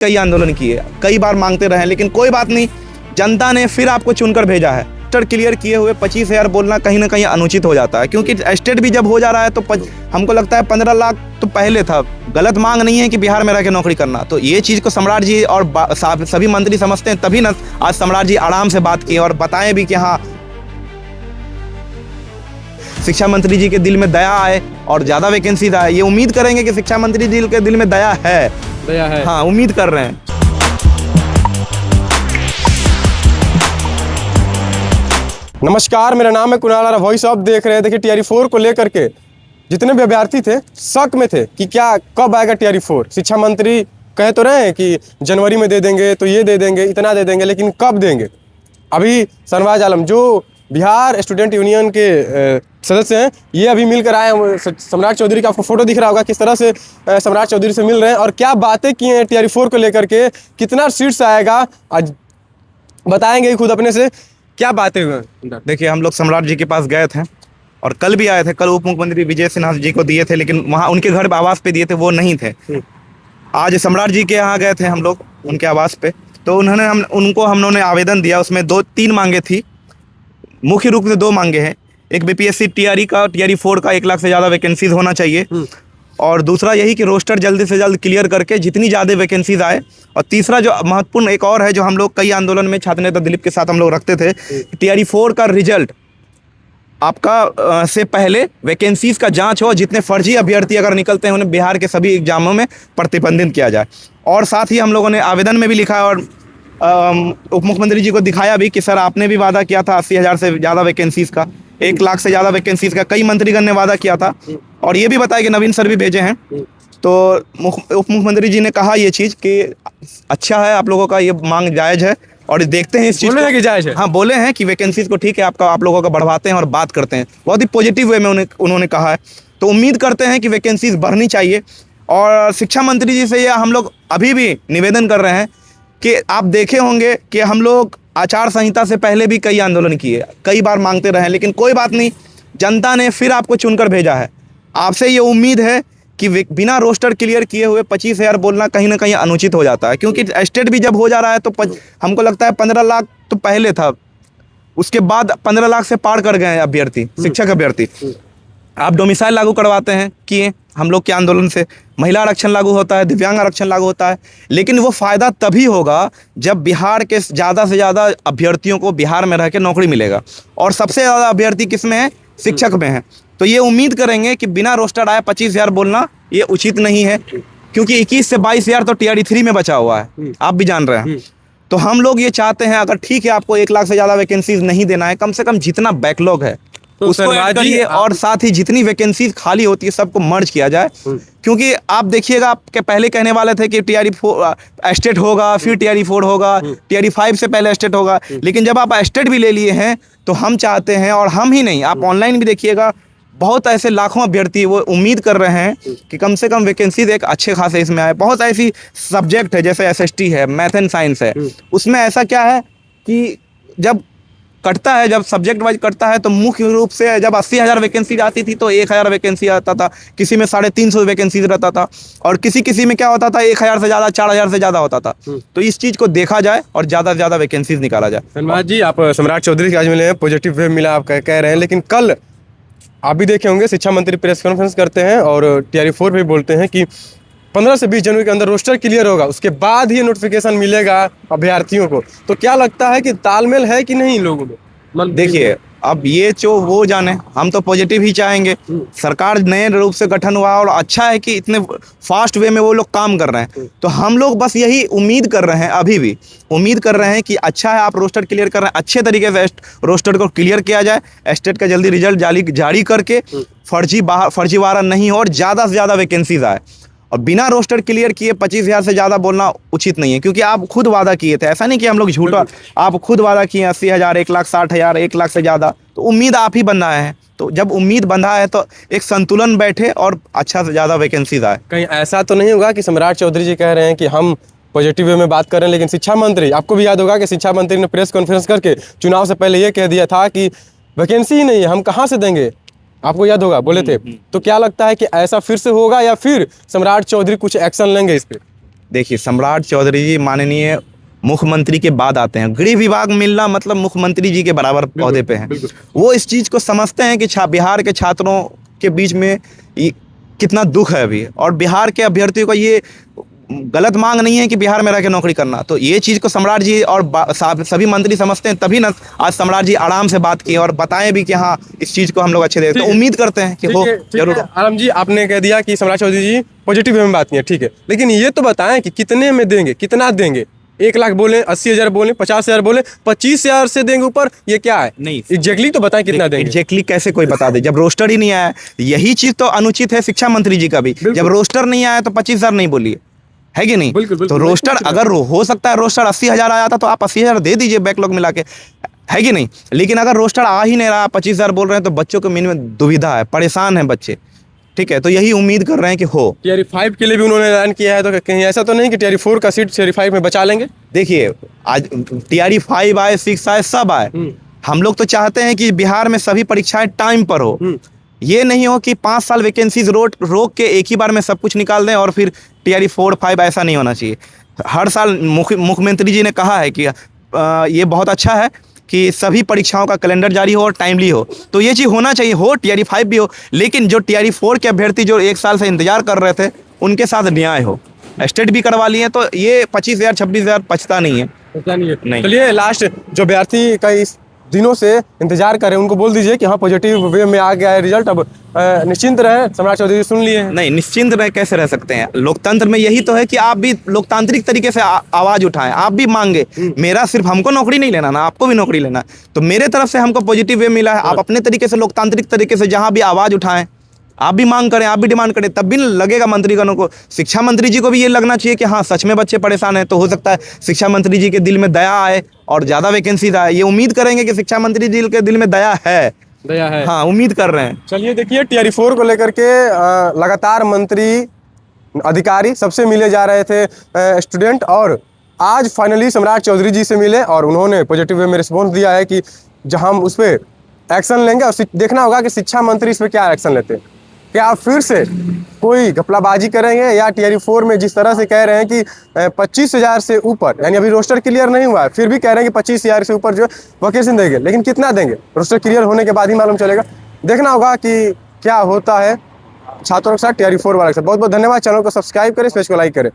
कई आंदोलन किए, कई बार मांगते रहे, लेकिन कोई बात नहीं, जनता ने फिर आपको चुनकर भेजा है। स्टेट क्लियर किए हुए 25,000 बोलना कहीं ना कहीं अनुचित हो जाता है, क्योंकि स्टेट भी जब हो जा रहा है तो हमको लगता है 15 लाख तो पहले था। गलत मांग नहीं है कि बिहार में रह के नौकरी करना। तो ये चीज़ को सम्राट जी और सभी मंत्री समझते हैं, तभी ना आज सम्राट जी आराम से बात किए और बताएं भी कि हाँ, शिक्षा मंत्री जी के दिल में दया आए और ज़्यादा वैकेंसीज आए। ये उम्मीद करेंगे कि शिक्षा मंत्री जी के दिल में दया है। हाँ, उम्मीद कर रहे हैं। नमस्कार, मेरा नाम है कुणाल और वॉइस ऑफ देख रहे हैं। देखिए, TRE 4 को लेकर के जितने भी अभ्यर्थी थे शक में थे कि क्या कब आएगा TRE 4। शिक्षा मंत्री कह तो रहे हैं कि जनवरी में दे देंगे, तो ये दे देंगे, इतना दे देंगे, लेकिन कब देंगे। अभी शहनवाज आलम जो बिहार स्टूडेंट यूनियन के सदस्य हैं, ये अभी मिलकर आए हैं सम्राट चौधरी का। आपको फोटो दिख रहा होगा किस तरह से सम्राट चौधरी से मिल रहे हैं और क्या बातें की हैं TRE 4 को लेकर के, कितना सीट्स आएगा आज बताएंगे खुद अपने से। क्या बातें हुई? देखिए, हम लोग सम्राट जी के पास गए थे और कल भी आए थे। कल उप मुख्यमंत्री विजय सिन्हा जी को दिए थे, लेकिन वहाँ उनके घर आवास पे दिए थे, वो नहीं थे। आज सम्राट जी के यहाँ गए थे हम लोग, उनके आवास पे। तो उनको हमने आवेदन दिया। उसमें 2-3 मांगे थी, मुख्य रूप से 2 मांगे हैं। एक BPSC TRE 4 का 1 लाख से ज़्यादा वैकेंसीज होना चाहिए, और दूसरा यही कि रोस्टर जल्दी से जल्द क्लियर करके जितनी ज़्यादा वैकेंसीज आए। और तीसरा जो महत्वपूर्ण एक और है, जो हम लोग कई आंदोलन में छात्र नेता दिलीप के साथ हम लोग रखते थे, TRE 4 का रिजल्ट आपका से पहले वैकेंसीज का जांच हो। जितने फर्जी अभ्यर्थी अगर निकलते हैं उन्हें बिहार के सभी एग्जामों में प्रतिबंधित किया जाए। और साथ ही हम लोगों ने आवेदन में भी लिखा और उप मुख्यमंत्री जी को दिखाया भी कि सर, आपने भी वादा किया था 80,000 से ज़्यादा वैकेंसीज का, 1 लाख से ज़्यादा वैकेंसीज का। कई मंत्रीगण ने वादा किया था और ये भी बताया कि नवीन सर भी भेजे हैं। तो उप मुख्यमंत्री जी ने कहा ये चीज़ कि अच्छा है, आप लोगों का ये मांग जायज़ है और देखते हैं इस चीज़ बोले हैं कि जायज़ है। हाँ, बोले हैं कि वैकेंसीज को ठीक है, आप लोगों का बढ़वाते हैं और बात करते हैं। बहुत ही पॉजिटिव वे में उन्होंने कहा है। तो उम्मीद करते हैं कि वैकेंसीज बढ़नी चाहिए। और शिक्षा मंत्री जी से ये हम लोग अभी भी निवेदन कर रहे हैं कि आप देखे होंगे कि हम लोग आचार संहिता से पहले भी कई आंदोलन किए, कई बार मांगते रहे, लेकिन कोई बात नहीं, जनता ने फिर आपको चुनकर भेजा है। आपसे ये उम्मीद है कि बिना रोस्टर क्लियर किए हुए 25,000 बोलना कहीं ना कहीं अनुचित हो जाता है, क्योंकि स्टेट भी जब हो जा रहा है तो हमको लगता है 15 लाख तो पहले था। उसके बाद 15 लाख से पार कर गए अभ्यर्थी, शिक्षक अभ्यर्थी। आप डोमिसाइल लागू करवाते हैं, किए हम लोग के आंदोलन से। महिला आरक्षण लागू होता है, दिव्यांग आरक्षण लागू होता है, लेकिन वो फ़ायदा तभी होगा जब बिहार के ज़्यादा से ज़्यादा अभ्यर्थियों को बिहार में रह के नौकरी मिलेगा। और सबसे ज़्यादा अभ्यर्थी किस में है? शिक्षक में है। तो ये उम्मीद करेंगे कि बिना रोस्टर आए 25,000 बोलना ये उचित नहीं है, क्योंकि 21 से 22,000 तो TRE 3 में बचा हुआ है, आप भी जान रहे हैं। तो हम लोग ये चाहते हैं, अगर ठीक है आपको 1 लाख से ज़्यादा वैकेंसीज नहीं देना है, कम से कम जितना बैकलॉग है उसको ऐड करिए, और साथ ही जितनी वैकेंसीज खाली होती है सबको मर्ज किया जाए। क्योंकि आप देखिएगा, आपके पहले कहने वाले थे कि TRE 4 स्टेट होगा, फिर TRE 4 होगा, TRE 5 से पहले स्टेट होगा, लेकिन जब आप स्टेट भी ले लिए हैं तो हम चाहते हैं, और हम ही नहीं, आप ऑनलाइन भी देखिएगा, बहुत ऐसे लाखों अभ्यर्थी वो उम्मीद कर रहे हैं कि कम से कम वैकेंसीज एक अच्छे खासे इसमें आए। बहुत ऐसी सब्जेक्ट है, जैसे SST है, मैथ एंड साइंस है, उसमें ऐसा क्या है कि जब कटता है, जब सब्जेक्ट वाइज कटता है, तो मुख्य रूप से जब 80,000 वैकेंसी आती थी तो 1,000 वैकेंसी आता था, किसी में 350 वैकेंसी रहता था, और किसी में क्या होता था 1,000 से ज़्यादा, 4,000 से ज़्यादा होता था। तो इस चीज़ को देखा जाए और ज़्यादा से ज़्यादा वैकेंसीज निकाला जाए। धन्यवाद जी। आप सम्राट चौधरी के आज मिले हैं, पॉजिटिव वे मिला आप कह रहे हैं, लेकिन कल आप भी देखे होंगे शिक्षा मंत्री प्रेस कॉन्फ्रेंस करते हैं और TRE 4 भी बोलते हैं कि 15 से 20 जनवरी के अंदर रोस्टर क्लियर होगा, उसके बाद ही नोटिफिकेशन मिलेगा अभ्यर्थियों को। तो क्या लगता है कि तालमेल है कि नहीं लोगों में? देखिए, अब ये जो वो जाने, हम तो पॉजिटिव ही चाहेंगे। सरकार नए रूप से गठन हुआ और अच्छा है कि इतने फास्ट वे में वो लोग काम कर रहे हैं। तो हम लोग बस यही उम्मीद कर रहे हैं, अभी भी उम्मीद कर रहे हैं कि अच्छा है आप रोस्टर क्लियर कर रहे हैं, अच्छे तरीके से रोस्टर को क्लियर किया जाए, स्टेट का जल्दी रिजल्ट जारी करके फर्जीवाड़ा नहीं हो और ज़्यादा से ज़्यादा वैकेंसीज आए। और बिना रोस्टर क्लियर किए 25,000 से ज़्यादा बोलना उचित नहीं है, क्योंकि आप खुद वादा किए थे। ऐसा नहीं कि हम लोग झूठा, आप खुद वादा किए 80,000, 1,60,000, 1 लाख से ज़्यादा। तो उम्मीद आप ही बंधा है। तो जब उम्मीद बंधा है तो एक संतुलन बैठे और अच्छा से ज़्यादा वैकेंसीज आए। कहीं ऐसा तो नहीं होगा कि सम्राट चौधरी जी कह रहे हैं कि हम पॉजिटिव वे में बात कर रहे हैं, लेकिन शिक्षा मंत्री, आपको भी याद होगा कि शिक्षा मंत्री ने प्रेस कॉन्फ्रेंस करके चुनाव से पहले ये कह दिया था कि वैकेंसी ही नहीं है, हम कहाँ से देंगे, आपको याद होगा, बोले थे। तो क्या लगता है कि ऐसा फिर से होगा या फिर सम्राट चौधरी कुछ एक्शन लेंगे इस पे? देखिए, सम्राट चौधरी जी माननीय मुख्यमंत्री के बाद आते हैं। गृह विभाग मिलना मतलब मुख्यमंत्री जी के बराबर पौधे पे हैं। वो इस चीज़ को समझते हैं कि बिहार के छात्रों के बीच में कितना दुख है अभी, और बिहार के अभ्यर्थियों का ये गलत मांग नहीं है कि बिहार में रह के नौकरी करना। तो ये चीज़ को सम्राट जी और सभी मंत्री समझते हैं, तभी ना आज सम्राट जी आराम से बात किए और बताएं भी कि हाँ, इस चीज़ को हम लोग अच्छे देखते हैं। तो उम्मीद करते हैं कि हो जरूर। आलम जी, आपने कह दिया कि सम्राट चौधरी जी पॉजिटिव वे में बात की है, ठीक है, लेकिन ये तो बताएं कि कितने में देंगे, कितना देंगे? 1 लाख बोले, 80,000 बोले, 50,000 बोले, 25,000 से देंगे ऊपर, ये क्या है? नहीं, एग्जैक्टली तो बताएं कितना देंगे। एग्जैक्टली कैसे कोई बता दे जब रोस्टर ही नहीं आया? यही चीज़ तो अनुचित है शिक्षा मंत्री जी का भी। जब रोस्टर नहीं आया तो 25,000 नहीं बोलिए, है कि नहीं? तो रोस्टर अगर हो सकता है रोस्टर 80,000 आया था तो आप 80,000 दे दीजिए बैकलॉग मिला के, है कि नहीं? लेकिन अगर रोस्टर आ ही नहीं रहा, 25,000 बोल रहे हैं, तो बच्चों को मिनिमम दुविधा है, परेशान है बच्चे, ठीक है? तो यही उम्मीद कर रहे हैं कि हो। टीआरई 5 के लिए भी उन्होंने ऐलान किया है, तो कहीं ऐसा तो नहीं कि टीआरई 4 का सीट टीआरई 5 में बचा लेंगे? देखिए, आज टीआरई 5 आए, 6 आए, सब आए, हम लोग तो चाहते हैं कि बिहार में सभी परीक्षाएं टाइम पर हो। ये नहीं हो कि 5 साल वैकेंसीज रोक के एक ही बार में सब कुछ निकाल दें और फिर टीआरई 4, 5 ऐसा नहीं होना चाहिए। हर साल मुख्यमंत्री जी ने कहा है कि ये बहुत अच्छा है कि सभी परीक्षाओं का कैलेंडर जारी हो और टाइमली हो, तो ये चीज़ होना चाहिए, हो टीआरई 5 भी हो, लेकिन जो टीआरई 4 के अभ्यर्थी जो 1 साल से इंतजार कर रहे थे उनके साथ न्याय हो। स्टेट भी करवा लिए तो ये 25,000 26,000 पचता नहीं है। नहीं। चलिए, लास्ट जो अभ्यर्थी का इस दिनों से इंतजार करें उनको बोल दीजिए कि हाँ, पॉजिटिव वे में आ गया है रिजल्ट, अब निश्चिंत रहे। सम्राट चौधरी सुन लिए हैं। नहीं, निश्चिंत रहे कैसे रह सकते हैं? लोकतंत्र में यही तो है कि आप भी लोकतांत्रिक तरीके से आवाज उठाएं, आप भी मांगे। मेरा सिर्फ हमको नौकरी नहीं लेना ना, आपको भी नौकरी लेना है, तो मेरे तरफ से हमको पॉजिटिव वे मिला है। आप अपने तरीके से लोकतांत्रिक तरीके से जहां भी आवाज उठाएं, आप भी मांग करें, आप भी डिमांड करें, तब भी लगेगा मंत्रीगणों को। शिक्षा मंत्री जी को भी ये लगना चाहिए कि हाँ, सच में बच्चे परेशान हैं, तो हो सकता है शिक्षा मंत्री जी के दिल में दया आए और ज़्यादा वैकेंसीज आए। ये उम्मीद करेंगे कि शिक्षा मंत्री जी के दिल में दया है। हाँ, उम्मीद कर रहे हैं। चलिए, देखिए, टीआरई 4 को लेकर के लगातार मंत्री अधिकारी सबसे मिले जा रहे थे स्टूडेंट, और आज फाइनली सम्राट चौधरी जी से मिले और उन्होंने पॉजिटिव वे में रिस्पॉन्स दिया है कि जहां हम उस पर एक्शन लेंगे। और देखना होगा कि शिक्षा मंत्री इस पर क्या एक्शन लेते हैं। क्या फिर से कोई घपलाबाजी करेंगे, या टीआरई 4 में जिस तरह से कह रहे हैं कि 25,000 से ऊपर, यानी अभी रोस्टर क्लियर नहीं हुआ है, फिर भी कह रहे हैं कि 25,000 से ऊपर जो वैकेंसी देंगे, लेकिन कितना देंगे रोस्टर क्लियर होने के बाद ही मालूम चलेगा। देखना होगा कि क्या होता है छात्रों के साथ टीआरई 4 वाले के साथ। बहुत बहुत धन्यवाद। चैनल को सब्सक्राइब करें, इस पेज को लाइक करें।